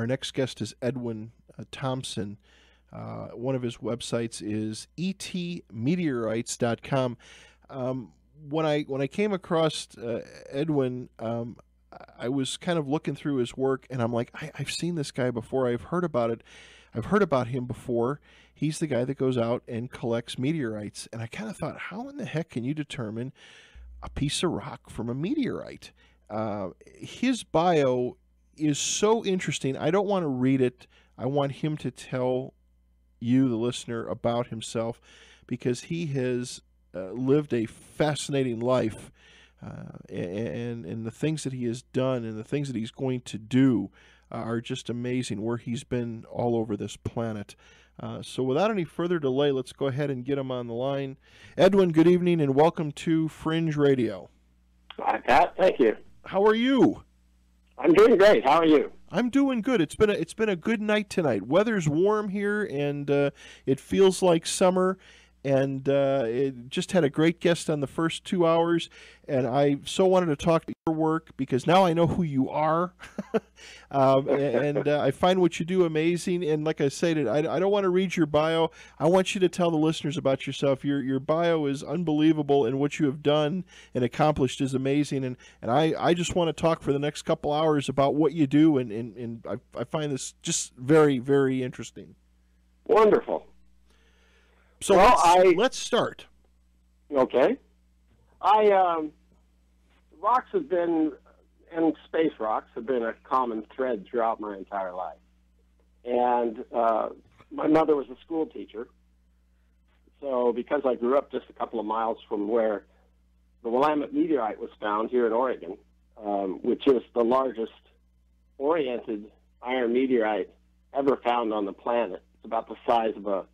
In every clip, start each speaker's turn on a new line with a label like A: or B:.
A: Our next guest is Edwin Thompson. One of his websites is etmeteorites.com. When I came across Edwin, I was kind of looking through his work, and I'm like, I've seen this guy before. I've heard about it. I've heard about him before. He's the guy that goes out and collects meteorites. And I kind of thought, how in the heck can you determine a piece of rock from a meteorite? His bio is so interesting. I don't want to read it. I want him to tell you, the listener, about himself, because he has lived a fascinating life, and the things that he has done and the things that he's going to do are just amazing, where he's been all over this planet. So without any further delay, let's go ahead and get him on the line. Edwin, good evening and welcome to Fringe Radio.
B: Hi, Pat. Thank you.
A: How are you?
B: I'm doing great. How are you?
A: I'm doing good. It's been a good night tonight. Weather's warm here, and it feels like summer. And it just had a great guest on the first 2 hours, and I so wanted to talk about your work because now I know who you are, and I find what you do amazing. And like I said, I don't want to read your bio. I want you to tell the listeners about yourself. Your bio is unbelievable, and what you have done and accomplished is amazing. And I just want to talk for the next couple hours about what you do, and I find this just very, very interesting.
B: Wonderful.
A: So let's start.
B: Okay. Rocks have been, and space rocks have been a common thread throughout my entire life. And my mother was a school teacher. So because I grew up just a couple of miles from where the Willamette meteorite was found here in Oregon, which is the largest oriented iron meteorite ever found on the planet. It's about the size of a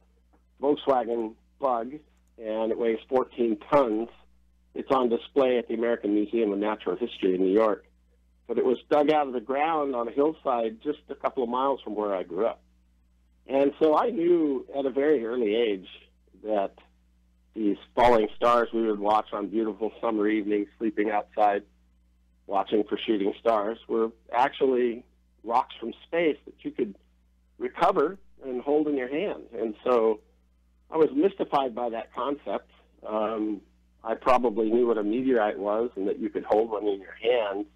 B: Volkswagen Bug, and it weighs 14 tons. It's on display at the American Museum of Natural History in New York. But it was dug out of the ground on a hillside just a couple of miles from where I grew up. And so I knew at a very early age that these falling stars we would watch on beautiful summer evenings, sleeping outside, watching for shooting stars, were actually rocks from space that you could recover and hold in your hand. And so I was mystified by that concept. I probably knew what a meteorite was and that you could hold one in your hands.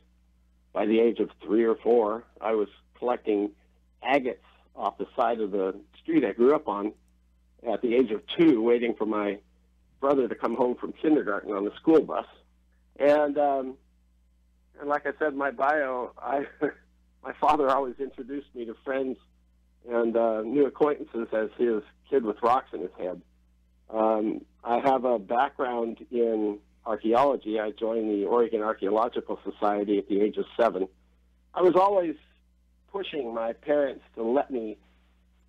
B: By the age of 3 or 4, I was collecting agates off the side of the street I grew up on at the age of 2, waiting for my brother to come home from kindergarten on the school bus. And like I said in my bio, my father always introduced me to friends and new acquaintances as his kid with rocks in his head. I have a background in archaeology. I joined the Oregon Archaeological Society at the age of 7. I was always pushing my parents to let me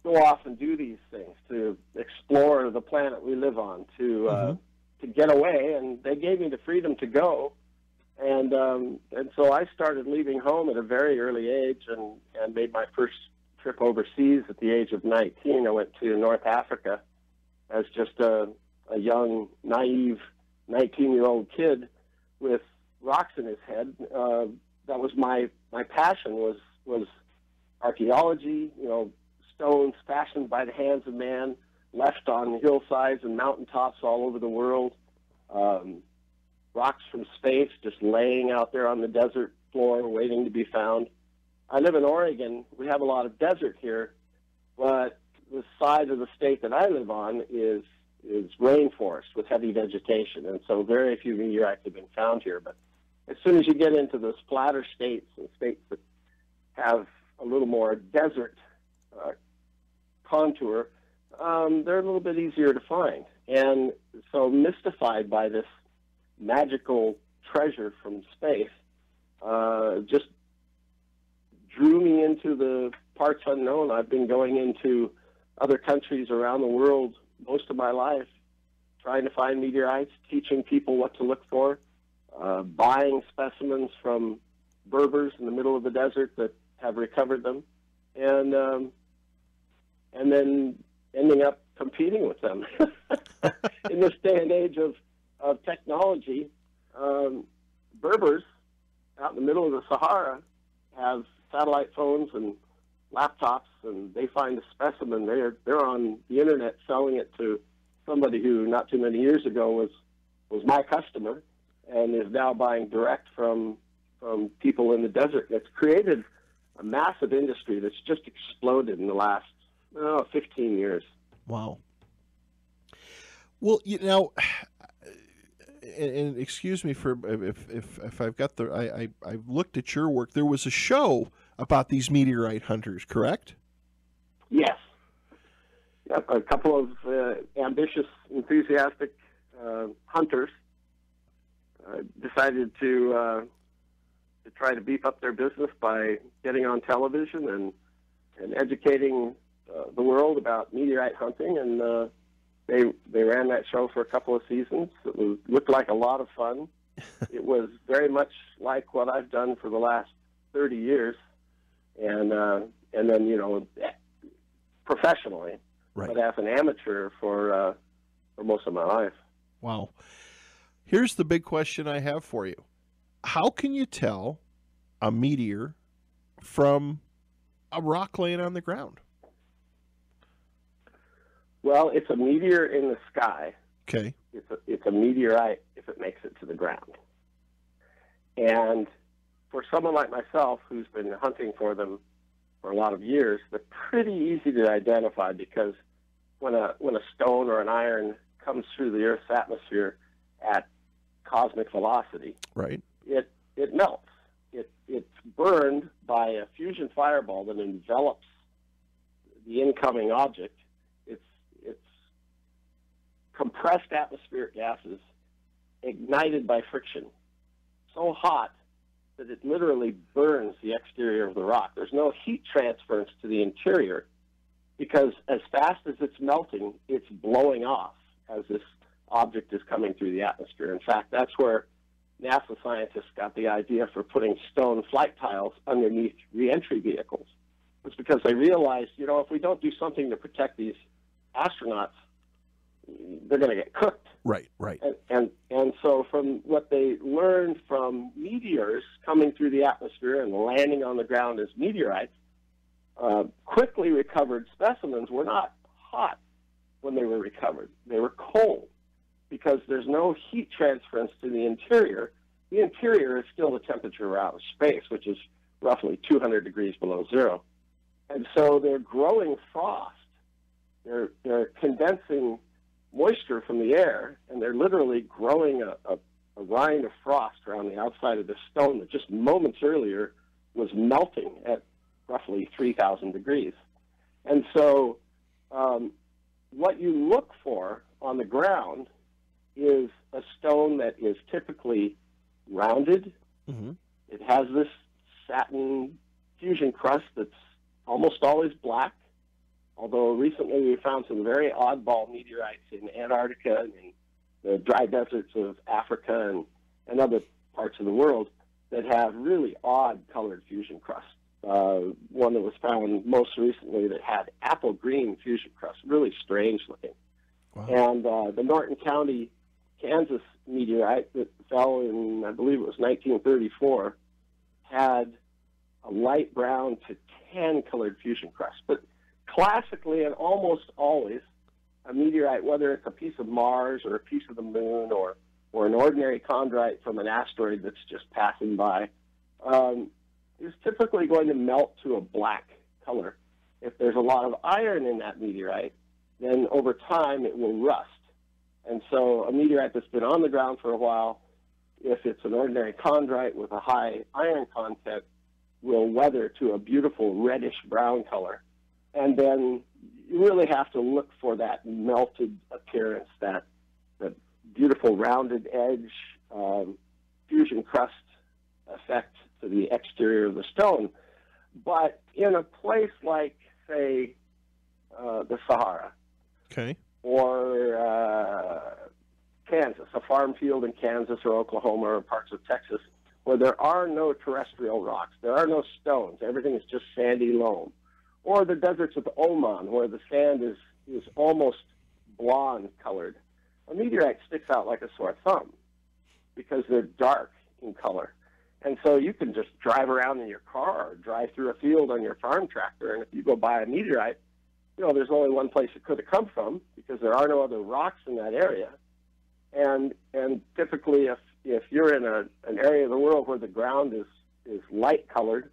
B: go off and do these things, to explore the planet we live on, to get away, and they gave me the freedom to go. And so I started leaving home at a very early age and made my first trip overseas at the age of 19. I went to North Africa as just a young, naive 19-year-old kid with rocks in his head. That was my passion, was archaeology, stones fashioned by the hands of man, left on hillsides and mountaintops all over the world, rocks from space just laying out there on the desert floor waiting to be found. I live in Oregon. We have a lot of desert here, but the side of the state that I live on is rainforest with heavy vegetation, and so very few meteorites have been found here. But as soon as you get into the splatter states and states that have a little more desert contour, they're a little bit easier to find. And so mystified by this magical treasure from space, just drew me into the parts unknown. I've been going into other countries around the world most of my life, trying to find meteorites, teaching people what to look for, buying specimens from Berbers in the middle of the desert that have recovered them, and then ending up competing with them. In this day and age of technology, Berbers out in the middle of the Sahara have satellite phones and laptops and they find a specimen, they're on the internet selling it to somebody who not too many years ago was my customer and is now buying direct from people in the desert. It's created a massive industry that's just exploded in the last 15 years.
A: Wow. Well, and excuse me for if I've got I've looked at your work. There was a show about these meteorite hunters, correct?
B: Yes. Yep, a couple of ambitious, enthusiastic hunters decided to try to beef up their business by getting on television and educating the world about meteorite hunting, and they ran that show for a couple of seasons. It looked like a lot of fun. It was very much like what I've done for the last 30 years, and then professionally,
A: right,
B: but as an amateur for most of my life.
A: Wow. Here's the big question I have for you. How can you tell a meteor from a rock laying on the ground?
B: Well, it's a meteor in the sky.
A: Okay.
B: It's a meteorite if it makes it to the ground. And for someone like myself who's been hunting for them for a lot of years, they're pretty easy to identify because when a stone or an iron comes through the Earth's atmosphere at cosmic velocity,
A: right,
B: it melts. It's burned by a fusion fireball that envelops the incoming object. It's compressed atmospheric gases ignited by friction, so hot that it literally burns the exterior of the rock. There's no heat transference to the interior because as fast as it's melting, it's blowing off as this object is coming through the atmosphere. In fact, that's where NASA scientists got the idea for putting stone flight tiles underneath reentry vehicles. It's because they realized, if we don't do something to protect these astronauts, they're going to get cooked.
A: Right.
B: And so from what they learned from meteors coming through the atmosphere and landing on the ground as meteorites, quickly recovered specimens were not hot when they were recovered. They were cold because there's no heat transference to the interior. The interior is still the temperature out of space, which is roughly 200 degrees below zero. And so they're growing frost. They're condensing moisture from the air, and they're literally growing a rind of frost around the outside of the stone that just moments earlier was melting at roughly 3,000 degrees. And so what you look for on the ground is a stone that is typically rounded. Mm-hmm. It has this satin fusion crust that's almost always black, although recently we found some very oddball meteorites in Antarctica and in the dry deserts of Africa and other parts of the world that have really odd colored fusion crust. One that was found most recently that had apple green fusion crust, really strange looking. Wow. And the Norton County, Kansas meteorite that fell in, I believe it was 1934, had a light brown to tan colored fusion crust. But classically and almost always, a meteorite, whether it's a piece of Mars or a piece of the moon or an ordinary chondrite from an asteroid that's just passing by, is typically going to melt to a black color. If there's a lot of iron in that meteorite, then over time it will rust. And so a meteorite that's been on the ground for a while, if it's an ordinary chondrite with a high iron content, will weather to a beautiful reddish-brown color. And then you really have to look for that melted appearance, that beautiful rounded edge, fusion crust effect to the exterior of the stone. But in a place like, say, the Sahara,
A: okay,
B: or Kansas, a farm field in Kansas or Oklahoma or parts of Texas, where there are no terrestrial rocks, there are no stones, everything is just sandy loam. Or the deserts of Oman, where the sand is almost blonde colored. A meteorite sticks out like a sore thumb because they're dark in color. And so you can just drive around in your car or drive through a field on your farm tractor, and if you go by a meteorite, there's only one place it could have come from because there are no other rocks in that area. And typically, if you're in an area of the world where the ground is light colored,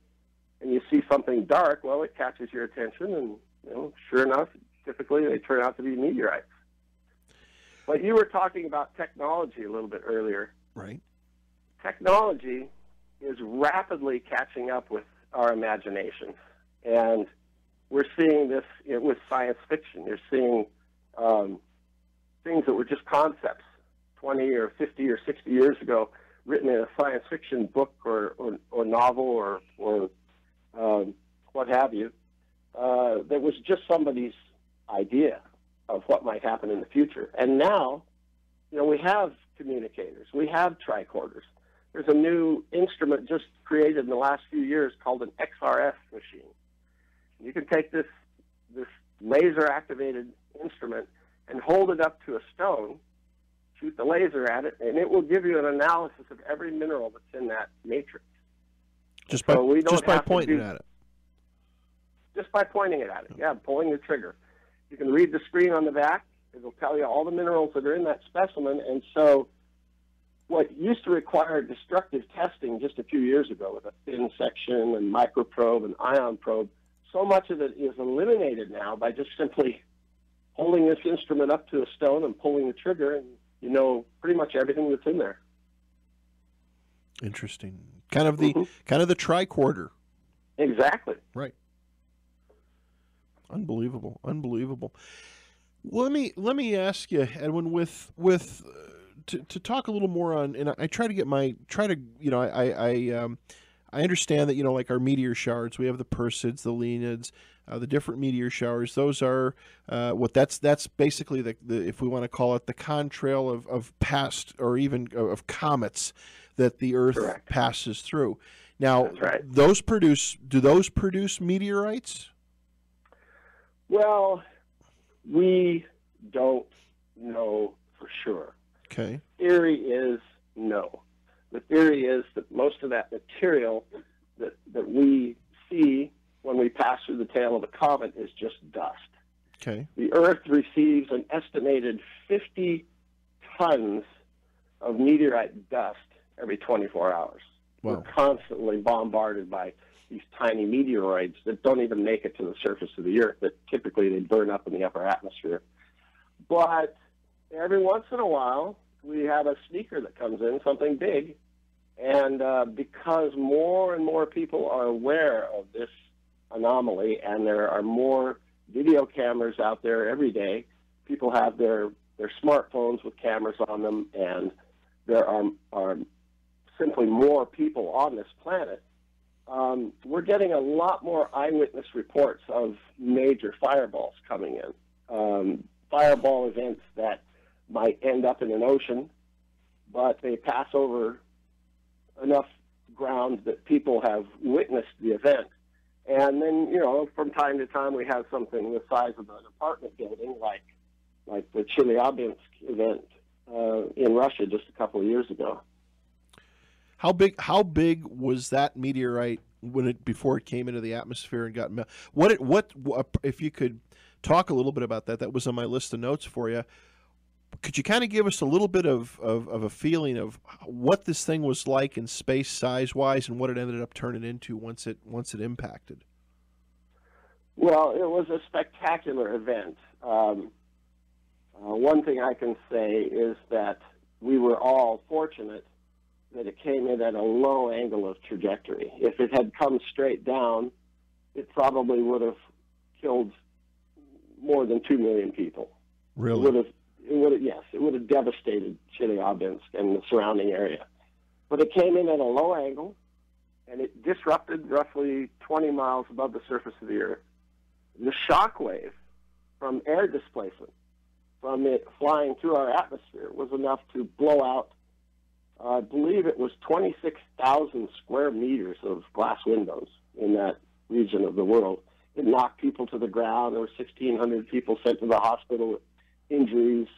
B: and you see something dark, well, it catches your attention, and sure enough, typically they turn out to be meteorites. But you were talking about technology a little bit earlier.
A: Right.
B: Technology is rapidly catching up with our imagination, and we're seeing this with science fiction. You're seeing things that were just concepts 20 or 50 or 60 years ago, written in a science fiction book or novel or what have you, that was just somebody's idea of what might happen in the future. And now, we have communicators. We have tricorders. There's a new instrument just created in the last few years called an XRF machine. You can take this laser-activated instrument and hold it up to a stone, shoot the laser at it, and it will give you an analysis of every mineral that's in that matrix.
A: Just by pointing at it.
B: Just by pointing it at it, yeah, pulling the trigger. You can read the screen on the back. It'll tell you all the minerals that are in that specimen. And so what used to require destructive testing just a few years ago with a thin section and microprobe and ion probe, so much of it is eliminated now by just simply holding this instrument up to a stone and pulling the trigger, and you know pretty much everything that's in there.
A: Interesting. Kind of the tricorder.
B: Exactly.
A: Right. Unbelievable. Well, let me ask you, Edwin, to talk a little more on, and I try to I understand that, like our meteor showers, we have the Perseids, the Leonids, the different meteor showers. Those are that's basically the if we want to call it the contrail of past or even of comets that the Earth
B: Correct.
A: passes through. Now,
B: That's right.
A: do those produce meteorites?
B: Well, we don't know for sure.
A: Okay.
B: Theory is no. The theory is that most of that material that we see when we pass through the tail of a comet is just dust.
A: Okay.
B: The Earth receives an estimated 50 tons of meteorite dust every 24 hours.
A: Wow.
B: We're constantly bombarded by these tiny meteoroids that don't even make it to the surface of the Earth, that typically they burn up in the upper atmosphere. But every once in a while, we have a sneaker that comes in, something big, and because more and more people are aware of this anomaly, and there are more video cameras out there every day, people have their smartphones with cameras on them, and there are simply more people on this planet, we're getting a lot more eyewitness reports of major fireballs coming in. Fireball events that might end up in an ocean, but they pass over enough ground that people have witnessed the event. And then, from time to time, we have something the size of an apartment building, like the Chelyabinsk event in Russia just a couple of years ago.
A: How big was that meteorite before it came into the atmosphere and got melted? What if you could talk a little bit about that? That was on my list of notes for you. Could you kind of give us a little bit of a feeling of what this thing was like in space size-wise and what it ended up turning into once it impacted?
B: Well, it was a spectacular event. One thing I can say is that we were all fortunate that it came in at a low angle of trajectory. If it had come straight down, it probably would have killed more than 2 million people.
A: Really?
B: It would have devastated Chelyabinsk and the surrounding area. But it came in at a low angle, and it disrupted roughly 20 miles above the surface of the Earth. The shock wave from air displacement, from it flying through our atmosphere, was enough to blow out, I believe it was 26,000 square meters of glass windows in that region of the world. It knocked people to the ground. There were 1,600 people sent to the hospital with injuries,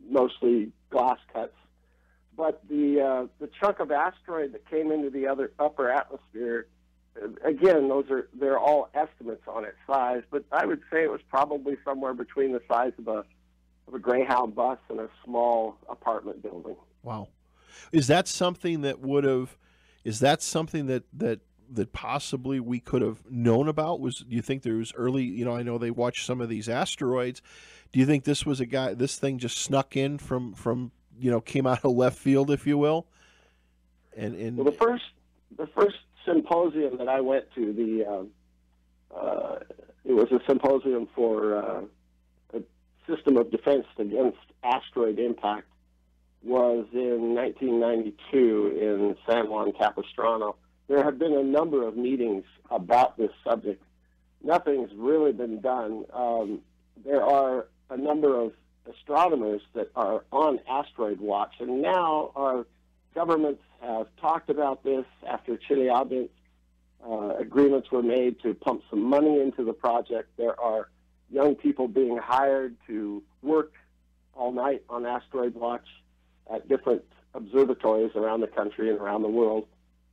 B: mostly glass cuts. But the chunk of asteroid that came into the upper atmosphere, again, they're all estimates on its size, but I would say it was probably somewhere between the size of a Greyhound bus and a small apartment building.
A: Wow. Is that something that would have? Is that something that possibly we could have known about? Do you think there was early? You know, I know they watched some of these asteroids. Do you think this was this thing just snuck in from came out of left field, if you will? And
B: well, the first symposium that I went to, it was a symposium for a system of defense against asteroid impact, was in 1992 in San Juan Capistrano. There have been a number of meetings about this subject. Nothing's really been done. There are a number of astronomers that are on asteroid watch, and now our governments have talked about this after Chelyabinsk. Agreements were made to pump some money into the project. There are young people being hired to work all night on asteroid watch at different observatories around the country and around the world.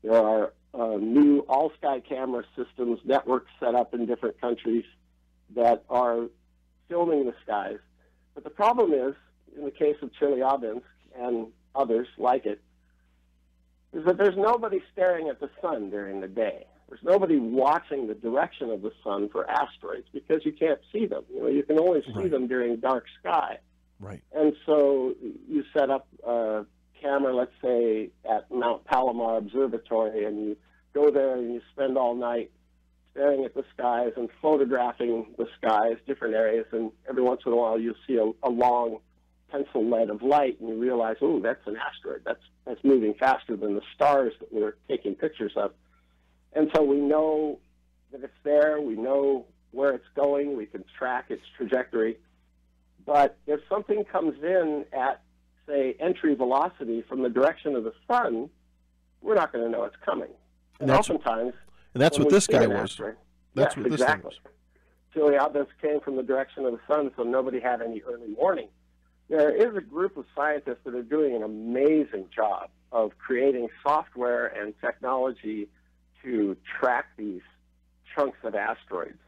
B: There are new all-sky camera systems, networks set up in different countries that are filming the skies. But the problem is, in the case of Chelyabinsk and others like it, is that there's nobody staring at the sun during the day. There's nobody watching the direction of the sun for asteroids because you can't see them. You can only see them during dark sky.
A: Right.
B: And so you set up a camera, let's say, at Mount Palomar Observatory, and you go there and you spend all night staring at the skies and photographing the skies, different areas, and every once in a while you'll see a long pencil lead of light, and you realize, oh, that's an asteroid. That's moving faster than the stars that we're taking pictures of. And so we know that it's there. We know where it's going. We can track its trajectory. But if something comes in at, say, entry velocity from the direction of the sun, we're not going to know it's coming. And oftentimes...
A: And that's what this guy was.
B: That's what this thing was. Chelyabinsk came from the direction of the sun, so nobody had any early warning. There is a group of scientists that are doing an amazing job of creating software and technology to track these chunks of asteroids.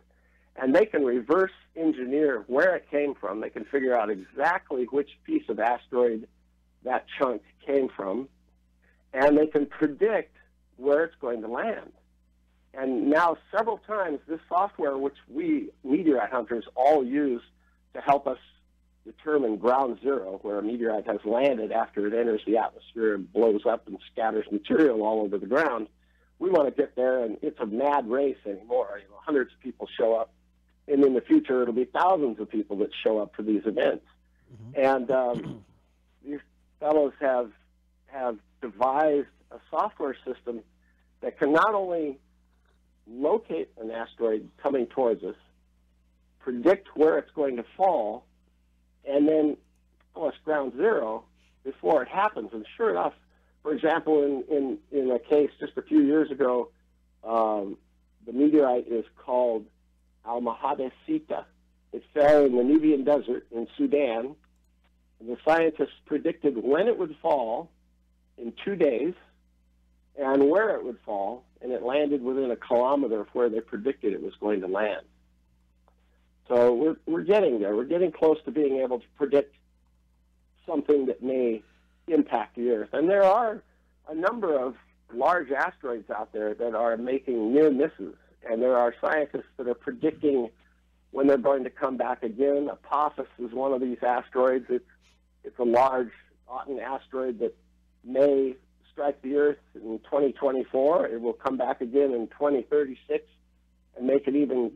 B: And they can reverse engineer where it came from. They can figure out exactly which piece of asteroid that chunk came from. And they can predict where it's going to land. And now several times this software, which we meteorite hunters all use to help us determine ground zero, where a meteorite has landed after it enters the atmosphere and blows up and scatters material all over the ground, we want to get there, and it's a mad race anymore. Hundreds of people show up, and in the future it'll be thousands of people that show up for these events. Mm-hmm. And these fellows have devised a software system that can not only locate an asteroid coming towards us, predict where it's going to fall, and then tell us ground zero before it happens. And sure enough, for example, in a case just a few years ago, the meteorite is called Almahada Sita. It fell in the Nubian Desert in Sudan, and the scientists predicted when it would fall in 2 days and where it would fall, and it landed within a kilometer of where they predicted it was going to land. So we're getting there. We're getting close to being able to predict something that may impact the Earth. And there are a number of large asteroids out there that are making near misses, and there are scientists that are predicting when they're going to come back again. Apophis is one of these asteroids. It's a large Autumn asteroid that may strike the Earth in 2024. It will come back again in 2036 and make it even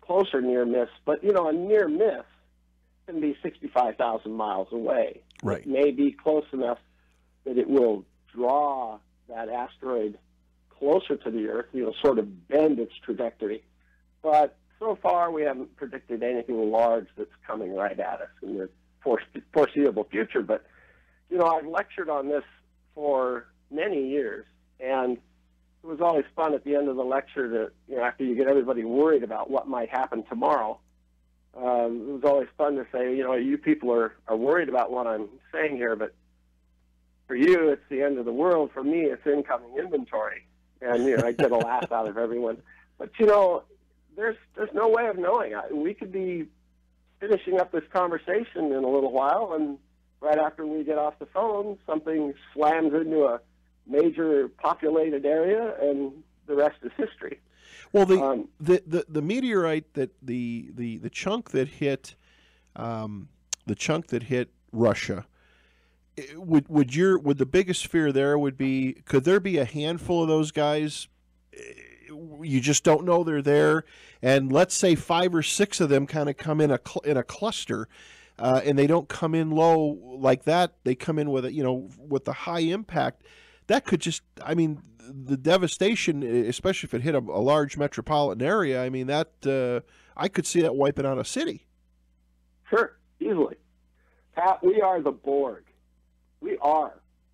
B: closer near miss. But, a near miss can be 65,000 miles away.
A: Right.
B: It may be close enough that it will draw that asteroid closer to the Earth, sort of bend its trajectory. But so far, we haven't predicted anything large that's coming right at us in the foreseeable future. But, I've lectured on this for many years, and it was always fun at the end of the lecture to, after you get everybody worried about what might happen tomorrow, it was always fun to say, you people are worried about what I'm saying here, but for you, it's the end of the world. For me, it's incoming inventory. And, I get a laugh out of everyone. But, there's no way of knowing. We could be finishing up this conversation in a little while, and right after we get off the phone, something slams into a major populated area, and the rest is history.
A: Well, the meteorite that the chunk that hit Russia, would the biggest fear there would be, could there be a handful of those guys? You just don't know they're there, and let's say 5 or 6 of them kind of come in a cluster, and they don't come in low like that. They come in with with the high impact. That could just, the devastation, especially if it hit a large metropolitan area. I could see that wiping out a city.
B: Sure, easily. Pat, we are the Borg. We are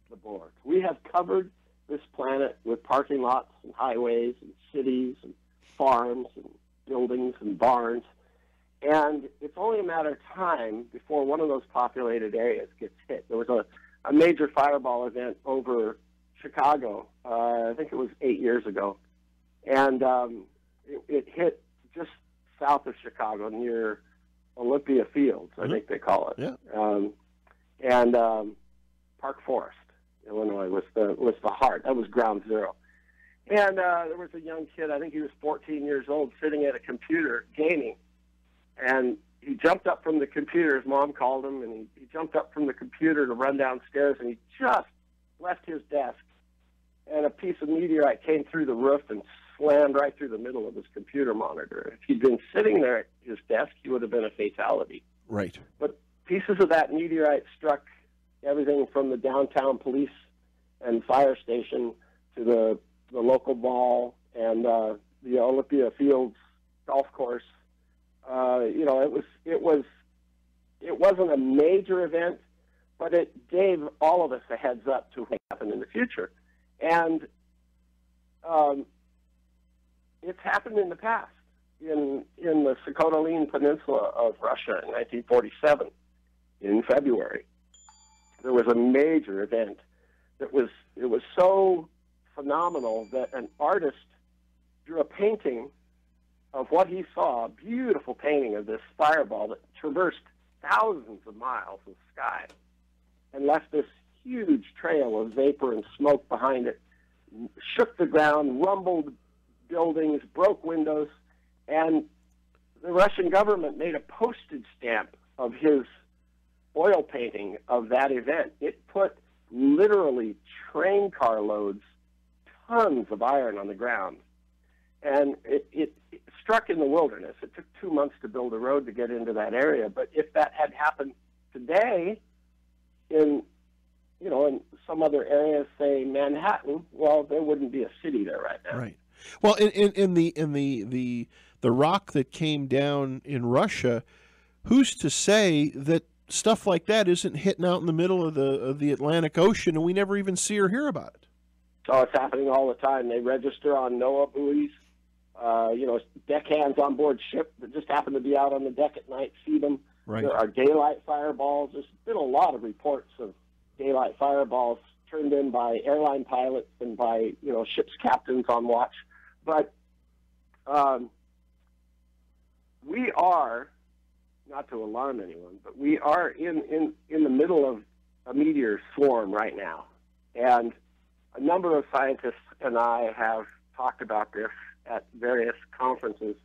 B: the Borg. We have covered this planet with parking lots and highways and cities and farms and buildings and barns. And it's only a matter of time before one of those populated areas gets hit. There was a major fireball event over Chicago, I think it was 8 years ago. And it hit just south of Chicago near Olympia Fields, I think they call it.
A: Yeah.
B: Park Forest, Illinois was the heart. That was ground zero. And there was a young kid, I think he was 14 years old, sitting at a computer gaming. And he jumped up from the computer. His mom called him, and he jumped up from the computer to run downstairs, and he just left his desk. And a piece of meteorite came through the roof and slammed right through the middle of his computer monitor. If he'd been sitting there at his desk, he would have been a fatality.
A: Right.
B: But pieces of that meteorite struck everything from the downtown police and fire station to the local mall and the Olympia Fields golf course. It wasn't a major event, but it gave all of us a heads up to what happened in the future. And it's happened in the past. In the Sakhalin Peninsula of Russia in 1947, in February, there was a major event that was so phenomenal that an artist drew a painting of what he saw, a beautiful painting of this fireball that traversed thousands of miles of sky and left this huge trail of vapor and smoke behind it, shook the ground, rumbled buildings, broke windows, and the Russian government made a postage stamp of his oil painting of that event. It put literally train car loads, tons of iron on the ground. And it struck in the wilderness. It took 2 months to build a road to get into that area. But if that had happened today in some other area, say Manhattan, well, there wouldn't be a city there right now.
A: Right. Well, in the rock that came down in Russia, who's to say that stuff like that isn't hitting out in the middle of the Atlantic Ocean and we never even see or hear about it?
B: Oh, it's happening all the time. They register on NOAA buoys. Deckhands on board ship that just happen to be out on the deck at night see them.
A: Right.
B: There are daylight fireballs. There's been a lot of reports of daylight fireballs turned in by airline pilots and by ship's captains on watch. But we are, not to alarm anyone, but we are in the middle of a meteor swarm right now. And a number of scientists and I have talked about this at various conferences.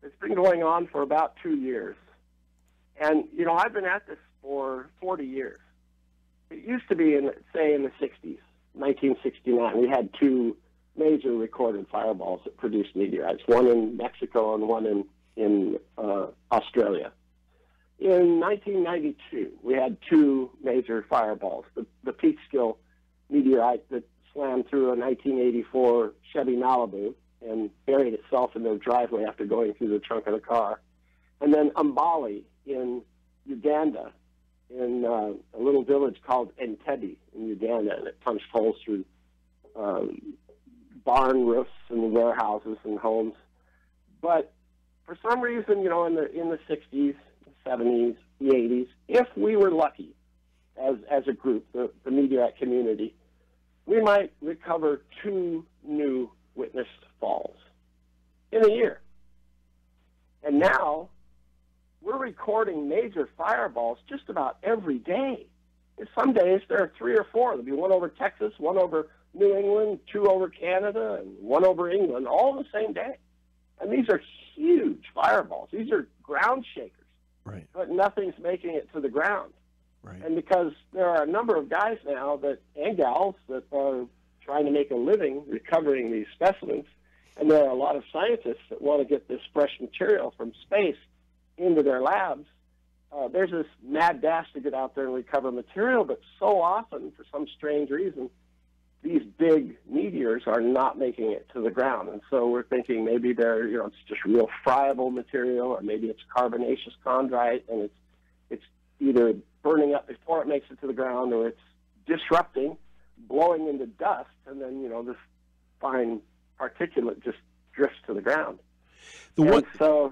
B: It's been going on for about 2 years. And, I've been at this for 40 years. It used to be, in the 60s, 1969. We had 2 major recorded fireballs that produced meteorites, one in Mexico and one in Australia. In 1992, we had 2 major fireballs. The Peekskill meteorite that slammed through a 1984 Chevy Malibu and buried itself in their driveway after going through the trunk of the car. And then Umbali in Uganda, in a little village called Entebbe in Uganda, and it punched holes through barn roofs and warehouses and homes. But for some reason, in the 60s, 70s, the 80s, if we were lucky, as a group, the meteorite community, we might recover 2 new witnessed falls in a year. And now we're recording major fireballs just about every day. And some days there are 3 or 4. There'll be one over Texas, one over New England, 2 over Canada, and 1 over England, all the same day. And these are huge fireballs. These are ground shakers.
A: Right.
B: But nothing's making it to the ground.
A: Right.
B: And because there are a number of guys now and gals that are trying to make a living recovering these specimens, and there are a lot of scientists that want to get this fresh material from space into their labs, there's this mad dash to get out there and recover material, but so often, for some strange reason, these big meteors are not making it to the ground. And so we're thinking maybe it's just real friable material, or maybe it's carbonaceous chondrite, and it's either burning up before it makes it to the ground, or it's disrupting, blowing into dust, and then, this fine particulate just drifts to the ground.
A: The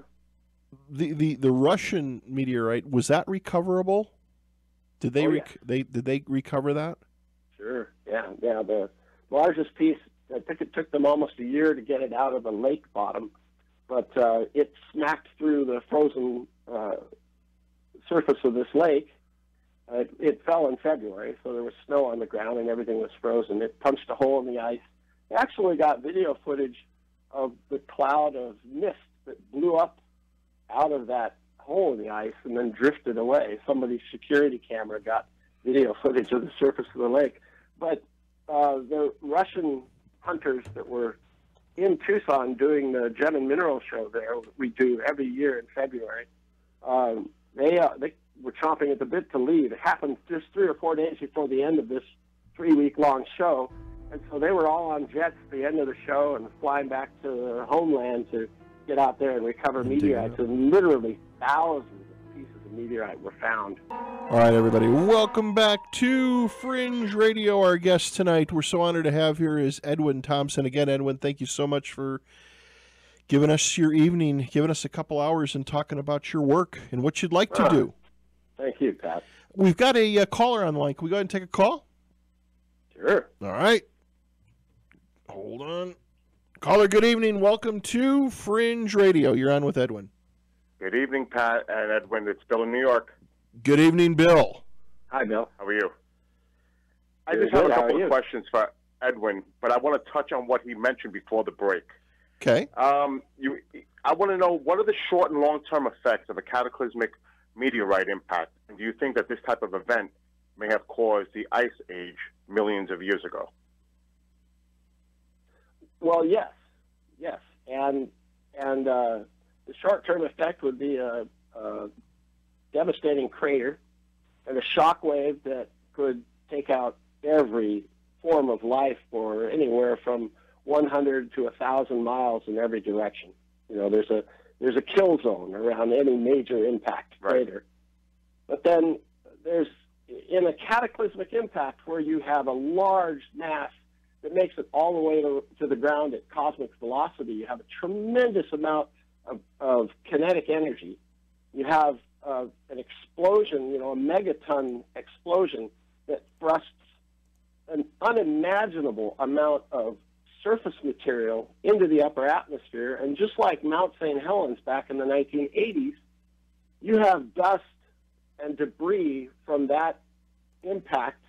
A: Russian meteorite, was that recoverable? Did they did they recover that?
B: Sure. Yeah. The largest piece, I think it took them almost a year to get it out of the lake bottom, but it smacked through the frozen surface of this lake. It fell in February, so there was snow on the ground and everything was frozen. It punched a hole in the ice. They actually got video footage of the cloud of mist that blew up out of that hole in the ice and then drifted away. Somebody's security camera got video footage of the surface of the lake. But the Russian hunters that were in Tucson doing the Gem and Mineral Show there, we do every year in February, they were chomping at the bit to leave. It happened just 3 or 4 days before the end of this 3-week-long show. And so they were all on jets at the end of the show and flying back to their homeland to get out there and recover meteorites. And literally thousands of pieces of meteorite were found.
A: All right, everybody. Welcome back to Fringe Radio. Our guest tonight, we're so honored to have here, is Edwin Thompson. Again, Edwin, thank you so much for giving us your evening, giving us a couple hours and talking about your work and what you'd like to do.
B: Thank you, Pat.
A: We've got a caller on the line. Can we go ahead and take a call?
B: Sure.
A: All right. Hold on. Caller, good evening. Welcome to Fringe Radio. You're on with Edwin.
C: Good evening, Pat and Edwin. It's Bill in New York.
A: Good evening, Bill.
B: Hi, Bill.
C: How are you? I
B: Very
C: just have
B: good.
C: a
B: How
C: couple
B: are
C: of
B: you?
C: questions for Edwin, but I want to touch on what he mentioned before the break.
A: Okay.
C: I want to know, what are the short and long-term effects of a cataclysmic meteorite impact, and do you think that this type of event may have caused the Ice Age millions of years ago?
B: Well, yes, and the short-term effect would be a devastating crater and a shock wave that could take out every form of life for anywhere from 100 to 1,000 miles in every direction. There's a kill zone around any major impact crater. But then there's, in a cataclysmic impact where you have a large mass that makes it all the way to the ground at cosmic velocity, you have a tremendous amount of kinetic energy. You have an explosion, a megaton explosion that thrusts an unimaginable amount of surface material into the upper atmosphere. And just like Mount St. Helens back in the 1980s, you have dust and debris from that impact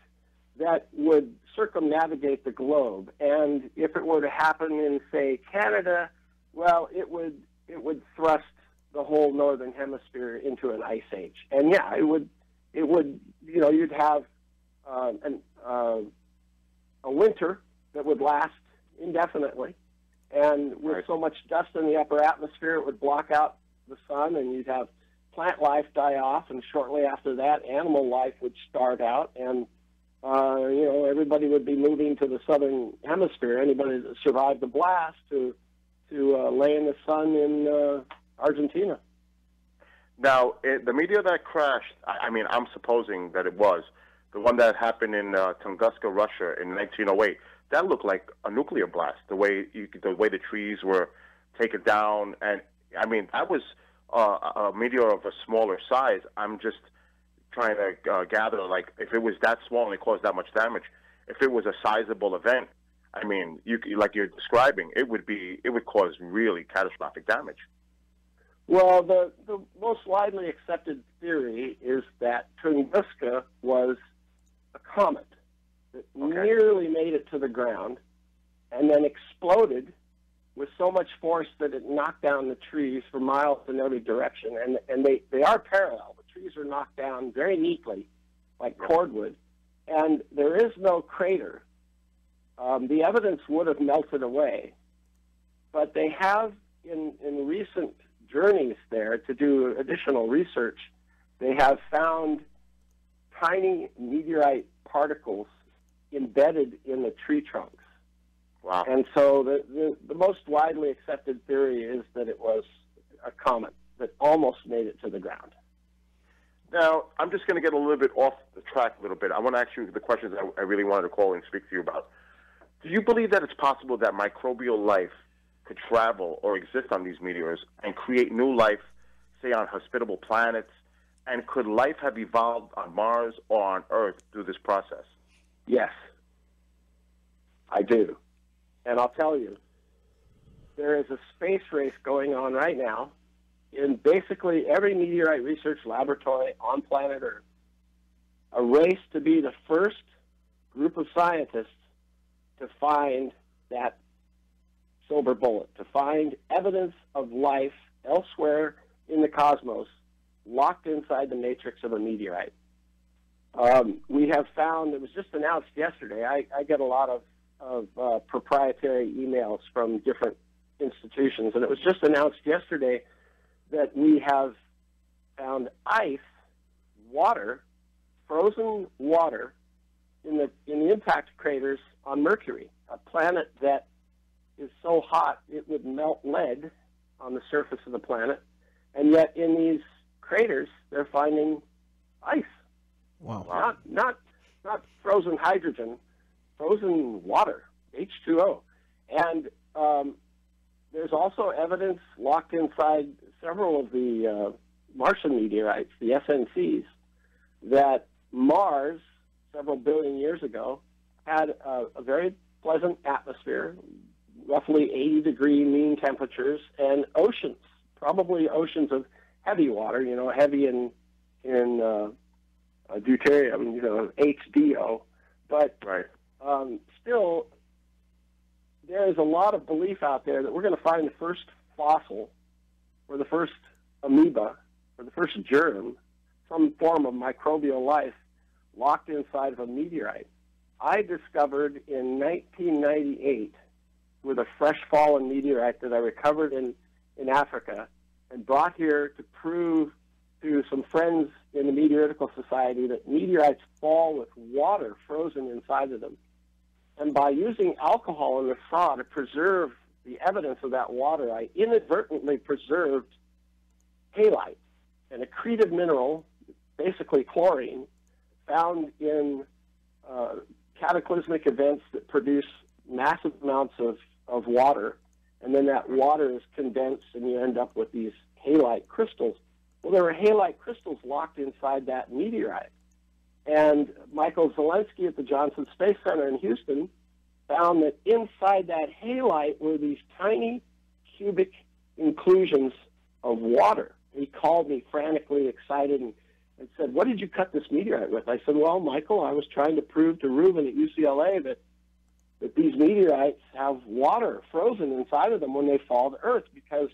B: that would circumnavigate the globe. And if it were to happen in, say, Canada, well, it would thrust the whole northern hemisphere into an ice age. And yeah, it would you'd have a winter that would last indefinitely. And with so much dust in the upper atmosphere, it would block out the sun, and you'd have plant life die off, and shortly after that, animal life would start out, and everybody would be moving to the southern hemisphere. Anybody that survived the blast to lay in the sun in Argentina.
C: Now, the meteor that crashed, I'm supposing that it was the one that happened in Tunguska, Russia in 1908. That looked like a nuclear blast, the way the trees were taken down. And, that was a meteor of a smaller size. I'm just trying to gather, like, if it was that small and it caused that much damage, if it was a sizable event, I mean, like you're describing, it would cause really catastrophic damage.
B: Well, the most widely accepted theory is that Tunguska was a comet that nearly made it to the ground and then exploded with so much force that it knocked down the trees for miles in every direction. And they are parallel. The trees are knocked down very neatly, like cordwood, and there is no crater. The evidence would have melted away, but they have, in recent journeys there to do additional research, they have found tiny meteorite particles embedded in the tree trunks.
C: Wow.
B: And so the most widely accepted theory is that it was a comet that almost made it to the ground.
C: Now, I'm just going to get a little bit off the track a little bit. I want to ask you the questions I really wanted to call and speak to you about. Do you believe that it's possible that microbial life could travel or exist on these meteors and create new life, say, on hospitable planets? And could life have evolved on Mars or on Earth through this process?
B: Yes, I do. And I'll tell you, there is a space race going on right now in basically every meteorite research laboratory on planet Earth, a race to be the first group of scientists to find that silver bullet, to find evidence of life elsewhere in the cosmos locked inside the matrix of a meteorite. We have found, it was just announced yesterday, I get a lot of proprietary emails from different institutions, and it was just announced yesterday that we have found ice, water, frozen water in the impact craters on Mercury, a planet that is so hot it would melt lead on the surface of the planet, and yet in these craters they're finding ice.
A: Wow.
B: Not frozen hydrogen, frozen water, H2O. And there's also evidence locked inside several of the Martian meteorites, the SNCs, that Mars, several billion years ago, had a very pleasant atmosphere, roughly 80-degree mean temperatures, and oceans, probably oceans of heavy water, heavy in deuterium, HDO. But still, there is a lot of belief out there that we're going to find the first fossil or the first amoeba or the first germ, some form of microbial life, locked inside of a meteorite. I discovered in 1998 with a fresh fallen meteorite that I recovered in Africa and brought here to prove to some friends in the Meteoritical Society that meteorites fall with water frozen inside of them. And by using alcohol in the thaw to preserve the evidence of that water, I inadvertently preserved halite, an accretive mineral, basically chlorine, found in cataclysmic events that produce massive amounts of water, and then that water is condensed and you end up with these halite crystals. Well, there were halite crystals locked inside that meteorite. And Michael Zelensky at the Johnson Space Center in Houston found that inside that halite were these tiny cubic inclusions of water. He called me frantically excited and said, "What did you cut this meteorite with?" I said, "Well, Michael, I was trying to prove to Reuben at UCLA that these meteorites have water frozen inside of them when they fall to Earth, because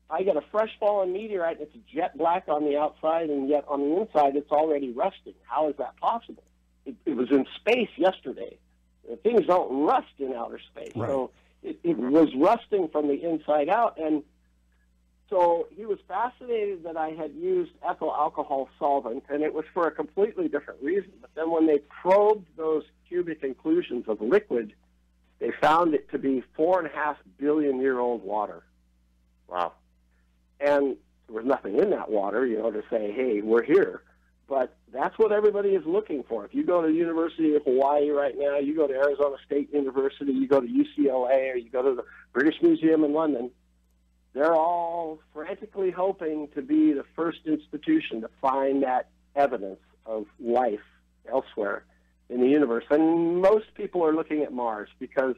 B: I get a fresh fallen meteorite and it's jet black on the outside, and yet on the inside it's already rusting. How is that possible? It was in space yesterday. Things don't rust in outer space.
A: Right.
B: So it was rusting from the inside out. And so he was fascinated that I had used ethyl alcohol solvent, and it was for a completely different reason. But then when they probed those cubic inclusions of liquid, they found it to be 4.5 billion-year-old water.
C: Wow.
B: And there was nothing in that water, to say, hey, we're here. But that's what everybody is looking for. If you go to the University of Hawaii right now, you go to Arizona State University, you go to UCLA, or you go to the British Museum in London, they're all frantically hoping to be the first institution to find that evidence of life elsewhere in the universe. And most people are looking at Mars because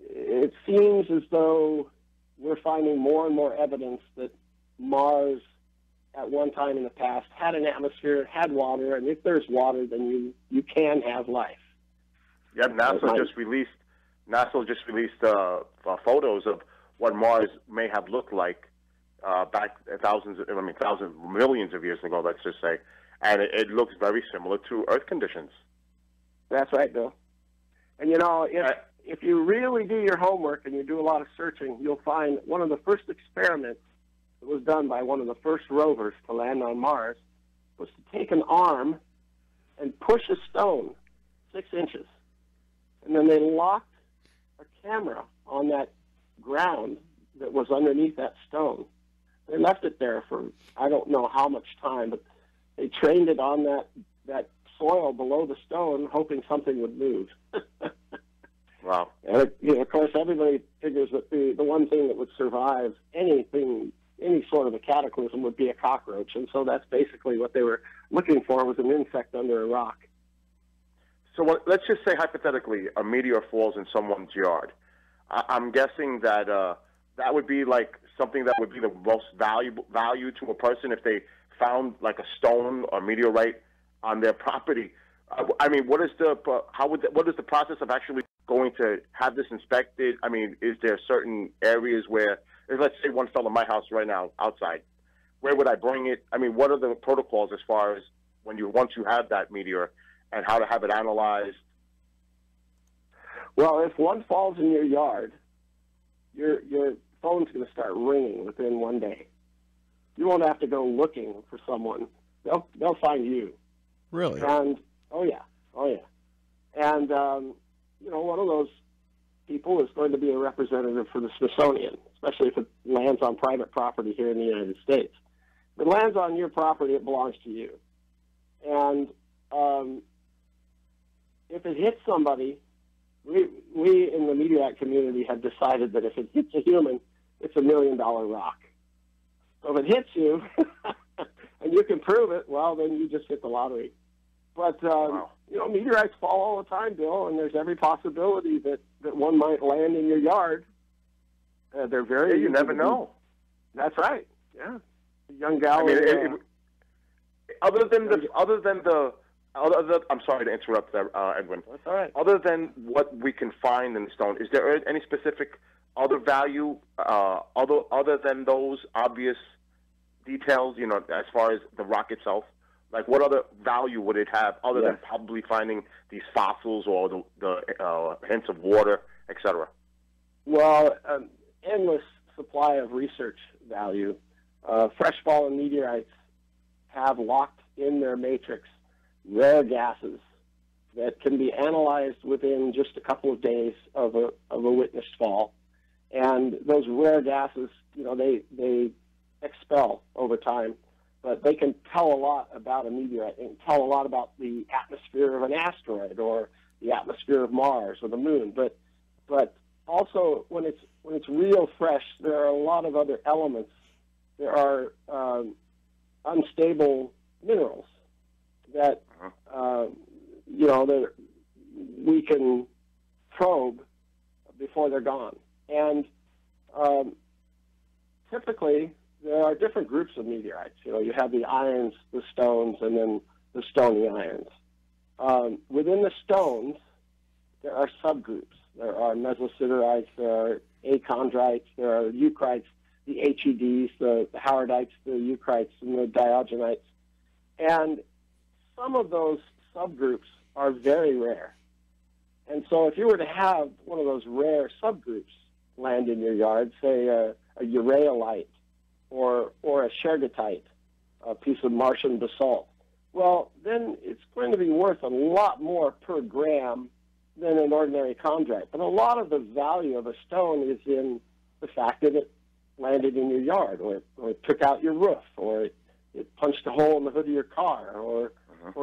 B: it seems as though we're finding more and more evidence that Mars at one time in the past had an atmosphere, had water, and if there's water, then you can have life.
C: Yeah, NASA just released photos of what Mars may have looked like back millions of years ago, let's just say, and it looks very similar to Earth conditions.
B: That's right, Bill. And if you really do your homework and you do a lot of searching, you'll find one of the first experiments that was done by one of the first rovers to land on Mars was to take an arm and push a stone 6 inches. And then they locked a camera on that ground that was underneath that stone. They left it there for I don't know how much time, but they trained it on that soil below the stone, hoping something would move.
C: Wow.
B: And of course, everybody figures that the one thing that would survive any sort of a cataclysm would be a cockroach. And so that's basically what they were looking for, was an insect under a rock.
C: So let's just say, hypothetically, a meteor falls in someone's yard. I'm guessing that that would be like something that would be the most value to a person if they found like a stone or meteorite on their property. I mean, what is the process of actually going to have this inspected? I mean, is there certain areas where, let's say one fell in my house right now outside, where would I bring it? I mean, what are the protocols as far as once you have that meteor and how to have it analyzed?
B: Well, if one falls in your yard, your phone's going to start ringing within one day. You won't have to go looking for someone. They'll find you.
A: Really?
B: And oh yeah. And one of those people is going to be a representative for the Smithsonian, especially if it lands on private property here in the United States. If it lands on your property, it belongs to you. And if it hits somebody, we in the meteorite community have decided that if it hits a human, it's $1 million rock. So if it hits you and you can prove it, well, then you just hit the lottery. But,
C: wow.
B: Meteorites fall all the time, Bill, and there's every possibility that one might land in your yard. They're very...
C: Yeah, you never know.
B: That's right, yeah. A young gal...
C: I mean, I'm sorry to interrupt there, Edwin.
B: That's all right.
C: Other than what we can find in the stone, is there any specific other value, other than those obvious details, as far as the rock itself? Like, what other value would it have other than probably finding these fossils or the hints of water, etc.?
B: Well, endless supply of research value. Fresh fallen meteorites have locked in their matrix rare gases that can be analyzed within just a couple of days of a witnessed fall. And those rare gases, they expel over time. But they can tell a lot about a meteorite. They can tell a lot about the atmosphere of an asteroid or the atmosphere of Mars or the Moon. But also when it's real fresh, there are a lot of other elements. There are unstable minerals that that we can probe before they're gone. And typically, there are different groups of meteorites. You have the irons, the stones, and then the stony irons. Within the stones, there are subgroups. There are mesositerites, there are achondrites, there are eucrites, the HEDs, the howardites, the eucrites, and the diogenites. And some of those subgroups are very rare. And so if you were to have one of those rare subgroups land in your yard, say a ureolite, or a shergotite, a piece of Martian basalt, well, then it's going to be worth a lot more per gram than an ordinary chondrite. But a lot of the value of a stone is in the fact that it landed in your yard, or it took out your roof, or it punched a hole in the hood of your car, or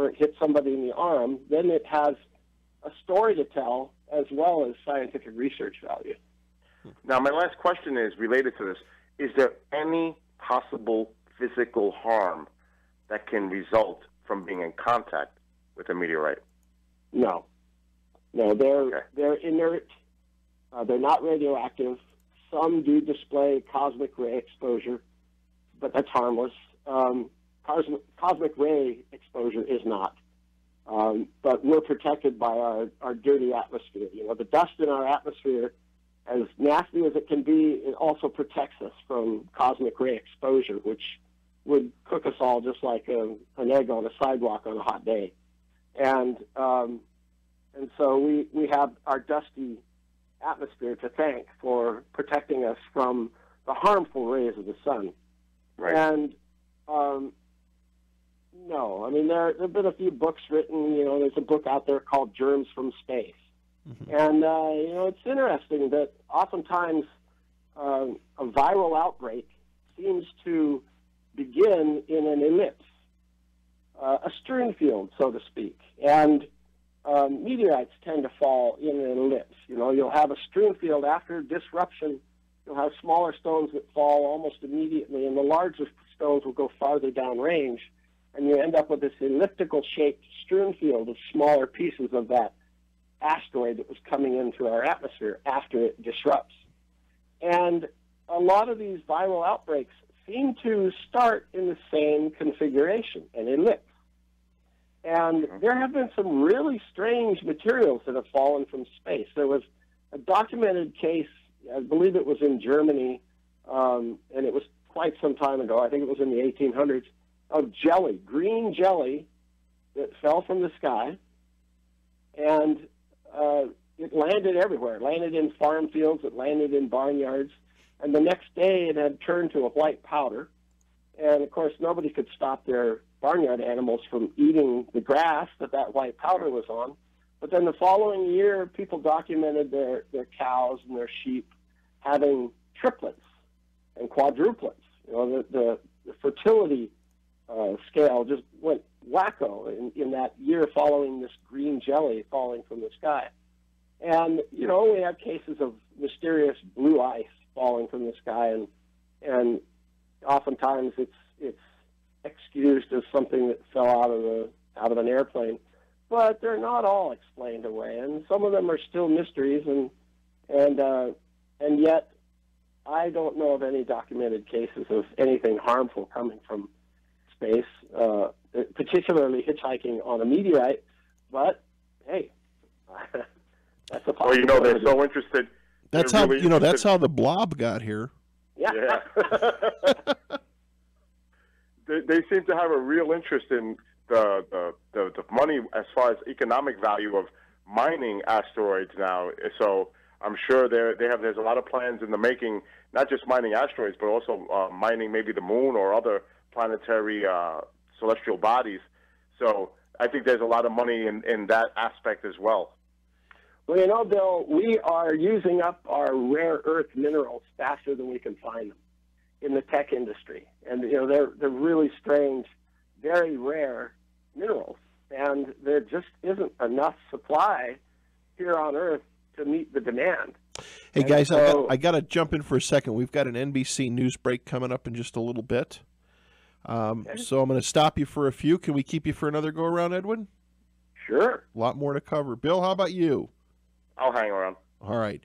B: it hit somebody in the arm. Then it has a story to tell as well as scientific research value.
C: Now, my last question is related to this. Is there any possible physical harm that can result from being in contact with a meteorite?
B: No, they're inert. They're not radioactive. Some do display cosmic ray exposure, but that's harmless. Cosmic ray exposure is not. But we're protected by our dirty atmosphere. The dust in our atmosphere, as nasty as it can be, it also protects us from cosmic ray exposure, which would cook us all just like an egg on a sidewalk on a hot day. And so we have our dusty atmosphere to thank for protecting us from the harmful rays of the sun.
C: Right.
B: And no, I mean, there have been a few books written. There's a book out there called Germs from Space. Mm-hmm. And, it's interesting that oftentimes a viral outbreak seems to begin in an ellipse, a strewn field, so to speak. And meteorites tend to fall in an ellipse. You'll have a strewn field after disruption. You'll have smaller stones that fall almost immediately, and the larger stones will go farther downrange, and you end up with this elliptical-shaped strewn field of smaller pieces of that asteroid that was coming into our atmosphere after it disrupts. And a lot of these viral outbreaks seem to start in the same configuration, an ellipse. And there have been some really strange materials that have fallen from space. There was a documented case, I believe it was in Germany, and it was quite some time ago, I think it was in the 1800s, of jelly, green jelly that fell from the sky, and it landed everywhere. It landed in farm fields, it landed in barnyards, and the next day it had turned to a white powder. And, of course, nobody could stop their barnyard animals from eating the grass that white powder was on. But then the following year, people documented their cows and their sheep having triplets and quadruplets. The fertility scale just went wacko in that year following this green jelly falling from the sky. And, we have cases of mysterious blue ice falling from the sky, and oftentimes it's excused as something that fell out of an airplane. But they're not all explained away, and some of them are still mysteries, and yet I don't know of any documented cases of anything harmful coming from space, particularly hitchhiking on a meteorite. But hey, that's a possibility.
C: Well, they're so interested.
A: That's how that's how the blob got here.
B: Yeah.
C: They seem to have a real interest in the money as far as economic value of mining asteroids now. So I'm sure there's a lot of plans in the making, not just mining asteroids, but also mining maybe the moon or other planetary celestial bodies. So I think there's a lot of money in that aspect as well.
B: Well, Bill, we are using up our rare earth minerals faster than we can find them in the tech industry. And, they're really strange, very rare minerals. And there just isn't enough supply here on Earth to meet the demand.
A: Hey, guys, I got to jump in for a second. We've got an NBC news break coming up in just a little bit.
B: Okay.
A: So I'm going to stop you for a few. Can we keep you for another go-around, Edwin?
B: Sure.
A: A lot more to cover. Bill, how about you?
C: I'll hang around.
A: All right.